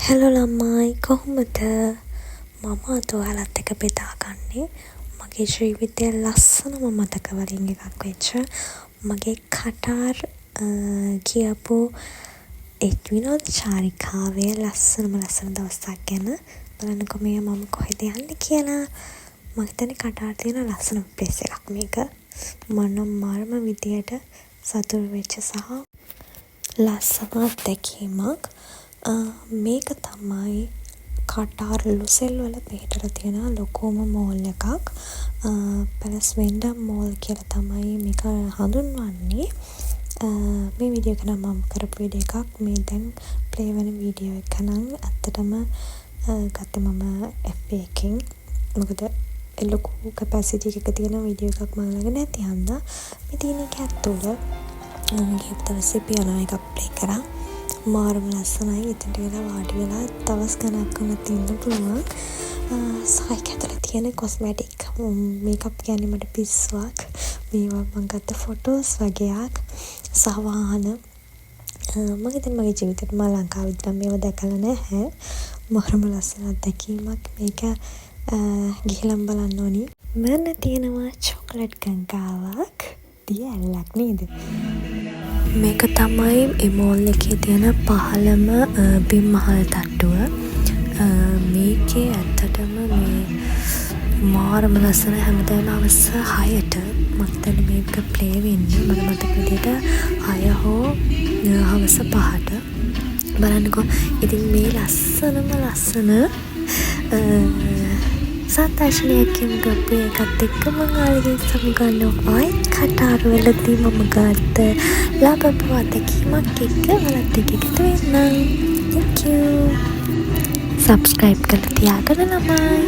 Hello ළමයි කොහොමද? මම අද ඔයාලත් එක්ක බෙදාගන්නේ මගේ ජීවිතයේ ලස්සනම මතක වලින් එකක් වෙච්ච මගේ කටාර් කියපු එක් විනෝද චාරිකාවේ ලස්සන දවසක් ගැන. බලන්නකෝ මේ මම කොහෙද යන්නේ කියලා. මම හිතන්නේ කටාර් තියෙන ලස්සන ප්ලේස් එකක් මේක. මම මාරම විදියට සතුටු වෙච්ච සහ ලස්සන අත්දැකීමක්. මේක තමයි කටාර් ලුසෙල් වල පිහිටලා තියෙන ලොකුම මෝල් එකක්. පැලස් වෙන්ඩම් මෝල් කියලා තමයි මේක හඳුන්වන්නේ. මේ වීඩියෝ එක නම් මම කරපු වීඩියෝ එකක්. මේ දැන් ප්ලේ වෙන වීඩියෝ එක නම් ඇත්තටම ගත්තේ මම FB එකකින්. මොකද ලොකු කැපැසිටි එකක තියෙන වීඩියෝ එකක් මම ළඟ නැති හන්දා මේ තියෙන එක ඇතුළ ගිය දවසේ පියානෝ එකක් ප්ලේ කරා. මාරම ලස්සනයි. එතනට වෙලා වාඩි වෙලා දවස් ගණක් වුණත් ඉන්න පුළුවන්. සයික් ඇතුලේ තියෙන කොස්මැටික් මේකප් කියන්නේ මට පිස්සුවක්. මේවා මම ගත්ත ෆොටෝස් වගේක් සහ වාහන. මම හිතන්නේ මගේ ජීවිතේට මම ලංකාවේ ඉඳන් මේවා දැකලා නැහැ. මාරම ලස්සන අත්දැකීමක් මේක. ගිහලම් බලන්න ඕනි. මම තියෙනවා චොකලට් ගංගාවක්. දිය ඇල්ලක් නේද? මේක තමයි ඒ මෝල් එකේ තියෙන පහළම බිම් මහල් තට්ටුව. මේකේ ඇත්තටම මේ මාරම ලස්සන. හැමදාම හවස 6ට මම හිතන්නේ මේක ප්ලේ වෙන්නේ මට මතක විදිහට 6 හෝ හවස 5ට. බලන්නකෝ. ඉතින් මේ ලස්සන සත්‍යශීලයක් කියමුකෝ එකත් එක්ක මම ආයෙත් සමුගන්නවා. ආයෙත් කටාර් වලදී මම ගත්ත ලබපු අත්දැකීමක් එක්ක ඔයාලත් එක්ක එකතු වෙන්නම්. Thank you. subscribe කරලා තියාගන්න ළමයි.